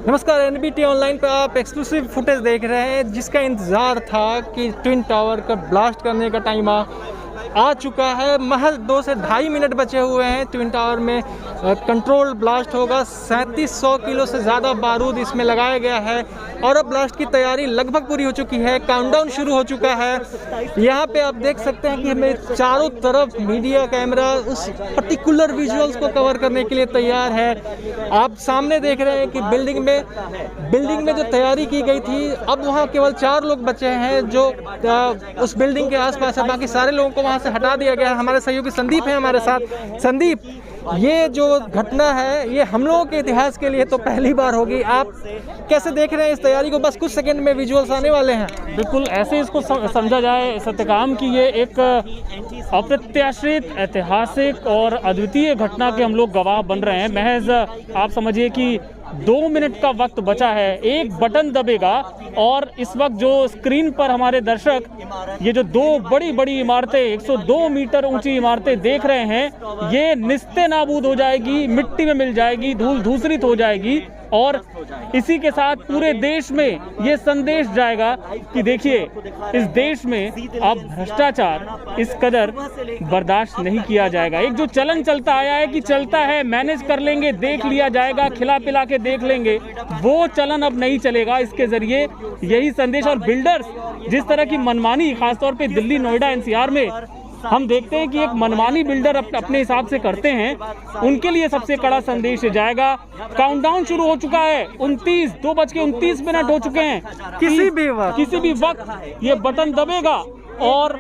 नमस्कार, NBT online पर आप एक्सक्लूसिव फुटेज देख रहे हैं जिसका इंतज़ार था कि ट्विन टावर का ब्लास्ट करने का टाइम आ चुका है। महज 2 से ढाई मिनट बचे हुए हैं। ट्विन टावर में कंट्रोल ब्लास्ट होगा। 3700 किलो से ज़्यादा बारूद इसमें लगाया गया है और अब ब्लास्ट की तैयारी लगभग पूरी हो चुकी है। काउंटडाउन शुरू हो चुका है। यहाँ पे आप देख सकते हैं कि हमें चारों तरफ मीडिया कैमरा उस पर्टिकुलर विजुअल्स को कवर करने के लिए तैयार है। आप सामने देख रहे हैं कि बिल्डिंग में जो तैयारी की गई थी, अब वहाँ केवल 4 लोग बचे हैं जो उस बिल्डिंग के आसपास है। बाकी सारे लोगों को वहाँ से हटा दिया गया है। हमारे सहयोगी संदीप है हमारे साथ। संदीप, ये जो घटना है ये हम लोगों के इतिहास के लिए तो पहली बार होगी। आप कैसे देख रहे हैं इस तैयारी को? बस कुछ सेकंड में विजुअल्स आने वाले हैं। बिल्कुल ऐसे इसको समझा जाए सत्यकाम की ये एक अप्रत्याशित, ऐतिहासिक और अद्वितीय घटना के हम लोग गवाह बन रहे हैं। महज आप समझिए कि 2 मिनट का वक्त बचा है। एक बटन दबेगा और इस वक्त जो स्क्रीन पर हमारे दर्शक ये जो 2 बड़ी बड़ी इमारतें 102 मीटर ऊंची इमारतें देख रहे हैं, ये निस्ते नाबूद हो जाएगी, मिट्टी में मिल जाएगी, धूल धूसरित हो जाएगी। और इसी के साथ पूरे देश में ये संदेश जाएगा कि देखिए, इस देश में अब भ्रष्टाचार इस कदर बर्दाश्त नहीं किया जाएगा। एक जो चलन चलता आया है कि चलता है, मैनेज कर लेंगे, देख लिया जाएगा, खिला पिला के देख लेंगे, वो चलन अब नहीं चलेगा। इसके जरिए यही संदेश। और बिल्डर्स जिस तरह की मनमानी, खासतौर पे दिल्ली, नोएडा, एनसीआर में हम देखते हैं कि एक मनमानी बिल्डर अपने हिसाब से करते हैं, उनके लिए सबसे कड़ा संदेश जाएगा। काउंटडाउन शुरू हो चुका है। 2:29 हो चुके हैं। किसी भी वक्त ये बटन दबेगा और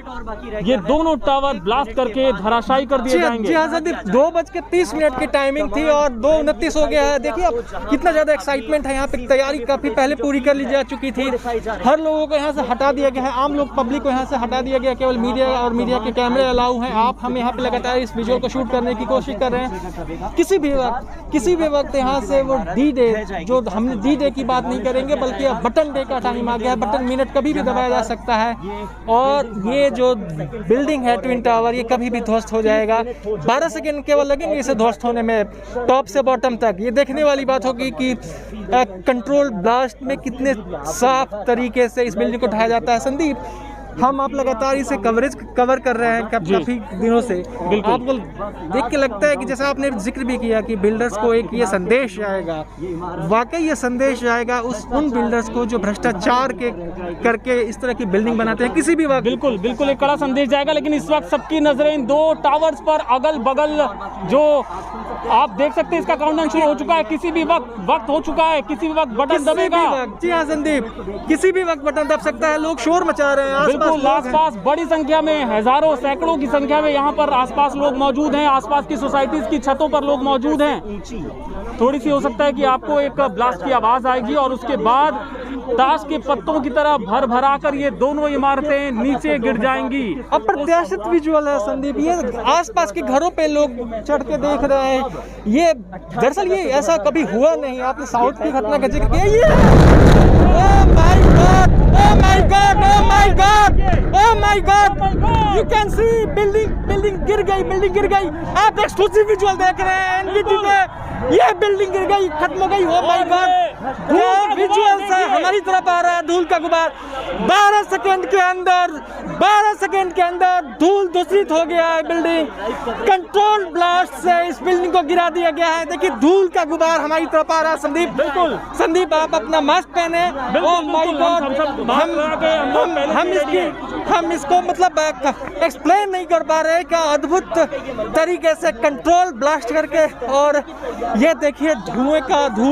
ये दोनों टावर ब्लास्ट करके धराशायी कर दिए जाएंगे। जी हाँ संदीप, 2:30 की टाइमिंग थी और 2:29 हो गया है। देखिए अब कितना ज्यादा एक्साइटमेंट है। यहाँ पे तैयारी काफी पहले पूरी कर ली जा चुकी थी। हर लोगों को यहाँ से हटा दिया गया है। आम लोग, पब्लिक को यहाँ से हटा दिया गया। केवल मीडिया और मीडिया के कैमरे अलाउ हैं। हम यहाँ पे लगातार इस विजुअल को शूट करने की कोशिश कर रहे हैं। किसी भी वक्त यहाँ से वो D-Day, जो हमने D-Day की बात नहीं करेंगे बल्कि अब बटन डे का टाइम आ गया है। बटन मिनट कभी भी दबाया जा सकता है और ये जो बिल्डिंग है ट्विन टावर, ये कभी भी ध्वस्त हो जाएगा। 12 सेकंड केवल लगेंगे इसे ध्वस्त होने में, टॉप से बॉटम तक। ये देखने वाली बात होगी कि कंट्रोल ब्लास्ट में कितने साफ तरीके से इस बिल्डिंग को ढाया जाता है। संदीप, आप लगातार इसे कवर कर रहे हैं काफी दिनों से। आपको देख के लगता है कि जैसा आपने जिक्र भी किया कि बिल्डर्स को एक ये संदेश आएगा, वाकई ये संदेश आएगा उन बिल्डर्स को जो भ्रष्टाचार करके इस तरह की बिल्डिंग बनाते हैं। किसी भी वक्त बिल्कुल एक कड़ा संदेश जाएगा। लेकिन इस वक्त सबकी नजरें इन 2 टावर्स पर, अगल बगल जो आप देख सकते हैं, इसका काउंटडाउन शुरू हो चुका है। किसी भी वक्त हो चुका है, किसी भी वक्त बटन दबेगा। जी हाँ संदीप, किसी भी वक्त बटन दब सकता है। लोग शोर मचा रहे हैं। आसपास बड़ी संख्या में, हजारों सैकड़ों की संख्या में यहाँ पर आसपास लोग मौजूद हैं। आसपास की सोसाइटीज की छतों पर लोग मौजूद हैं। थोड़ी सी हो सकता है कि आपको एक ब्लास्ट की आवाज आएगी और उसके बाद ताश के पत्तों की तरह भरा कर ये दोनों इमारतें नीचे गिर जाएंगी। अप्रत्याशित विजुअल है संदीप। ये आसपास के घरों पे लोग चढ़ के देख रहे हैं। ये दरअसल ये ऐसा कभी हुआ नहीं। आपने साउथ की घटना का जिक्र किया। Oh my God! You can see building गिर गई। आप एक्सक्लूसिव विजुअल देख रहे हैं एनबीटी पे। ये बिल्डिंग गिर गई, खत्म हो गई। Oh my God! धूल विजुअल्स है, हमारी तरफ आ रहा है धूल का गुबार। 12 सेकंड के अंदर धूल दूषित हो गया है बिल्डिंग। कंट्रोल ब्लास्ट से इस बिल्डिंग को गिरा दिया गया है। देखिए धूल का गुबार हमारी तरफ आ रहा है। संदीप, बिल्कुल संदीप, आप अपना मास्क पहने। Oh my God! हम इसको मतलब एक्सप्लेन नहीं कर पा रहे। क्या अद्भुत तरीके से कंट्रोल ब्लास्ट करके, और ये देखिए धूल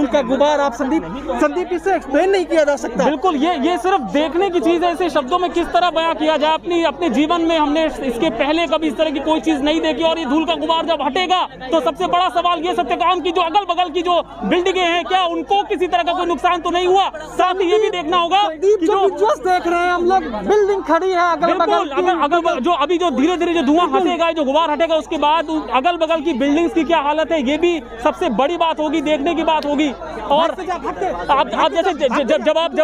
का गुबार। आप संदीप इसे एक्सप्लेन नहीं किया जा सकता। बिल्कुल, ये सिर्फ देखने की चीज है। इसे शब्दों में किस तरह बयां किया जाए? अपने जीवन में हमने इसके पहले कभी इस तरह की कोई चीज नहीं देखी। और ये धूल का गुबार जब हटेगा तो सबसे बड़ा सवाल ये सत्यकाम की जो अगल बगल की जो बिल्डिंगें हैं, क्या उनको किसी तरह का कोई नुकसान तो नहीं हुआ? साथ ही ये भी देखना होगा कि जो देख रहे हैं हम लोग, बिल्डिंग खड़ी है अगल बगल, जो अभी जो धीरे-धीरे जो धुआं हटेगा, जो गुबार हटेगा, उसके बाद अगल बगल की बिल्डिंग्स की क्या हालत है, ये भी सबसे बड़ी बात होगी, देखने की बात होगी। और आप जैसे जब आप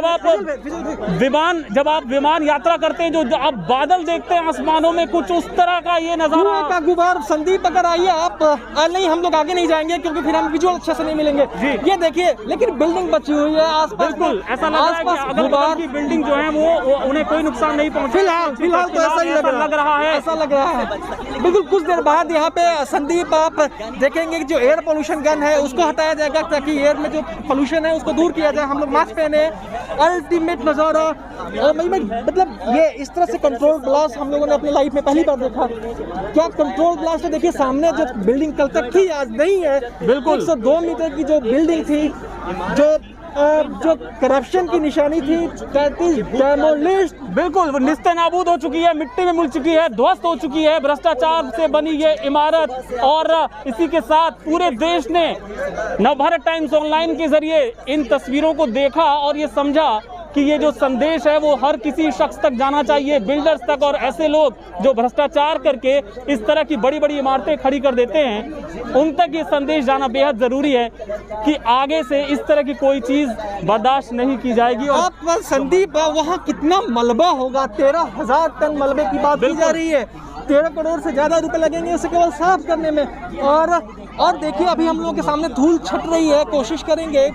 विमान, जब आप विमान यात्रा करते हैं, जो आप बादल देखते हैं आसमानों में, कुछ उस तरह का ये नजारा धुआं का गुबार। संदीप अगर आइए आप, नहीं हम लोग आगे नहीं जाएंगे क्योंकि फिर हम विजुअल अच्छे से नहीं मिलेंगे। ये देखिए, लेकिन बिल्डिंग बची हुई है आसपास। बिल्कुल ऐसा लग रहा है कि अगल-बगल की बिल्डिंग जो है वो उन्हें कोई नुकसान नहीं पहुंचा। फिलहाल तो ऐसा ही लग रहा है, ऐसा लग रहा है। बिल्कुल कुछ देर बाद यहाँ पे संदीप आप देखेंगे कि जो एयर पोल्यूशन गन है उसको हटाया जाएगा ताकि एयर में जो पोल्यूशन है उसको दूर किया जाए। हम लोग मास्क पहने, अल्टीमेट नजारा। मतलब ये इस तरह से कंट्रोल ब्लास्ट हम लोगों ने अपनी लाइफ में पहली बार देखा। क्या कंट्रोल ब्लास्ट है, देखिए सामने जो बिल्डिंग कल तक थी आज नहीं है। बिल्कुल 102 मीटर की जो बिल्डिंग थी, जो करप्शन की निशानी थी, डेमोलिश्ड, बिल्कुल वो निस्तेनाबूद हो चुकी है, मिट्टी में मिल चुकी है, ध्वस्त हो चुकी है भ्रष्टाचार से बनी ये इमारत। और इसी के साथ पूरे देश ने नवभारत टाइम्स ऑनलाइन के जरिए इन तस्वीरों को देखा और ये समझा कि ये जो संदेश है वो हर किसी शख्स तक जाना चाहिए, बिल्डर्स तक, और ऐसे लोग जो भ्रष्टाचार करके इस तरह की बड़ी बड़ी इमारतें खड़ी कर देते हैं उन तक ये संदेश जाना बेहद जरूरी है कि आगे से इस तरह की कोई चीज बर्दाश्त नहीं की जाएगी। और आप संदीप वहाँ कितना मलबा होगा, 13,000 टन मलबे की बात की जा रही है। 13 करोड़ से ज्यादा रुपए लगेंगे उसे केवल साफ करने में। और देखिए अभी हम लोगों के सामने धूल छट रही है, कोशिश करेंगे।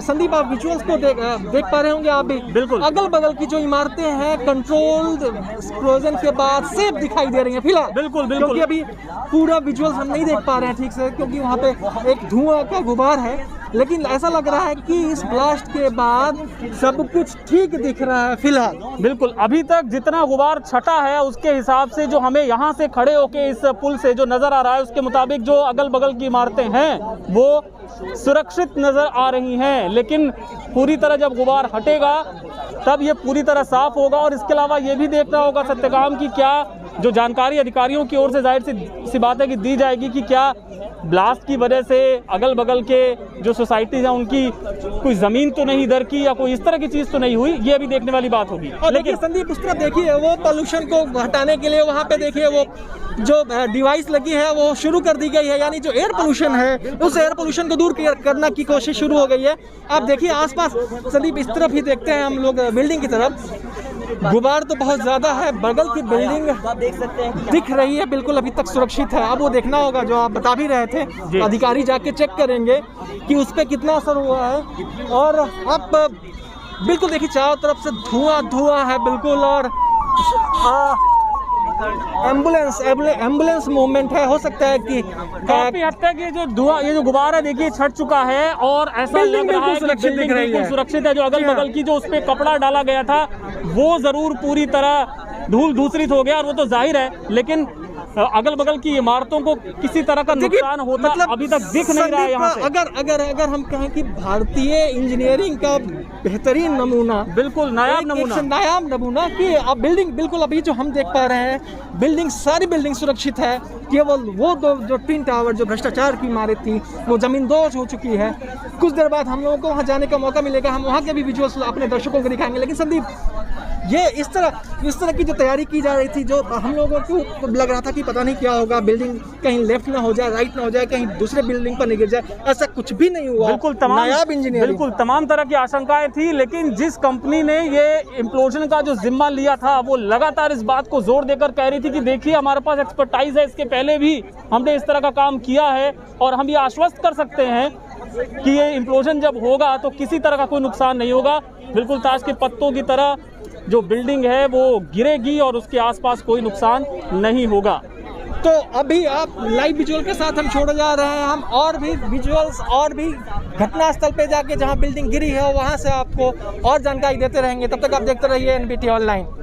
संदीप आप विजुअल्स को देख पा रहे होंगे आप भी। बिल्कुल अगल बगल की जो इमारतें हैं कंट्रोल्ड एक्सप्लोजन के बाद सेफ दिखाई दे रही हैं फिलहाल। बिल्कुल क्योंकि अभी पूरा विजुअल्स हम नहीं देख पा रहे हैं ठीक से, क्योंकि वहाँ पे एक धुआं का गुबार है। लेकिन ऐसा लग रहा है कि इस ब्लास्ट के बाद सब कुछ ठीक दिख रहा है फिलहाल। बिल्कुल अभी तक जितना गुबार छटा है उसके हिसाब से जो हमें यहाँ से खड़े होके इस पुल से जो नजर आ रहा है उसके मुताबिक जो अगल बगल की इमारतें हैं वो सुरक्षित नजर आ रही हैं। लेकिन पूरी तरह जब गुबार हटेगा तब ये पूरी तरह साफ होगा। और इसके अलावा ये भी देखना होगा सत्यकाम की क्या जो जानकारी अधिकारियों की ओर से जाहिर सी बात है कि दी जाएगी कि क्या ब्लास्ट की वजह से अगल बगल के जो सोसाइटीज हैं उनकी कोई जमीन तो नहीं दरकी या कोई इस तरह की चीज तो नहीं हुई, ये अभी देखने वाली बात होगी। लेकिन संदीप उस तरफ देखिए वो पोल्यूशन को हटाने के लिए वहाँ पे देखिए वो जो डिवाइस लगी है वो शुरू कर दी गई है, यानी जो एयर पोल्यूशन है उस एयर पोल्यूशन को दूर करने की कोशिश शुरू हो गई है। आप देखिए आसपास संदीप इस तरफ ही देखते हैं हम लोग बिल्डिंग की तरफ, गुबार तो बहुत ज्यादा है। बगल की बिल्डिंग आप देख सकते हैं दिख रही है, बिल्कुल अभी तक सुरक्षित है। अब वो देखना होगा जो आप बता भी रहे थे, अधिकारी जाके चेक करेंगे कि उस पर कितना असर हुआ है। और अब बिल्कुल देखिए चारों तरफ से धुआं है बिल्कुल। और एम्बुलेंस मूवमेंट है, हो सकता है कि काफी हद तक ये जो धुआं, ये जो गुबार है देखिए छट चुका है और ऐसा लग रहा है कि बिल्डिंग बिल्कुल सुरक्षित है। जो अगल बगल की जो उस पे कपड़ा डाला गया था वो जरूर पूरी तरह धूल धूसरित हो गया और वो तो जाहिर है, लेकिन अगल बगल की इमारतों को किसी तरह का नुकसान होता मतलब अभी तक दिख नहीं रहा है यहाँ से। अगर हम कहें कि भारतीय इंजीनियरिंग का बेहतरीन नमूना, बिल्कुल नायाब नमूना कि अब बिल्डिंग बिल्कुल अभी जो हम देख पा रहे हैं बिल्डिंग, सारी बिल्डिंग सुरक्षित है। केवल वो दो जो ट्विन टावर जो भ्रष्टाचार की इमारत थी वो जमींदोज हो चुकी है। कुछ देर बाद हम लोगों को वहाँ जाने का मौका मिलेगा, हम वहाँ के भी विजुअल्स अपने दर्शकों को दिखाएंगे। लेकिन संदीप ये इस तरह की जो तैयारी की जा रही थी, जो हम लोगों को लग रहा था कि पता नहीं क्या होगा, बिल्डिंग कहीं लेफ्ट ना हो जाए, राइट ना हो जाए, कहीं दूसरे बिल्डिंग पर नहीं गिर जाए, ऐसा कुछ भी नहीं हुआ। बिल्कुल नायाब इंजीनियर, बिल्कुल तमाम तरह की आशंकाएं थी। लेकिन जिस कंपनी ने ये इम्प्लोजन का जो जिम्मा लिया था वो लगातार इस बात को जोर देकर कह रही थी कि देखिए हमारे पास एक्सपर्टाइज है, इसके पहले भी हमने इस तरह का काम किया है और हम ये आश्वस्त कर सकते हैं कि ये इम्प्लोजन जब होगा तो किसी तरह का कोई नुकसान नहीं होगा। बिल्कुल ताश के पत्तों की तरह जो बिल्डिंग है वो गिरेगी और उसके आसपास कोई नुकसान नहीं होगा। तो अभी आप लाइव विजुअल के साथ हम छोड़े जा रहे हैं, हम और भी विजुअल्स और भी घटनास्थल पे जाके जहां बिल्डिंग गिरी है वहां से आपको और जानकारी देते रहेंगे। तब तक आप देखते रहिए NBT ऑनलाइन।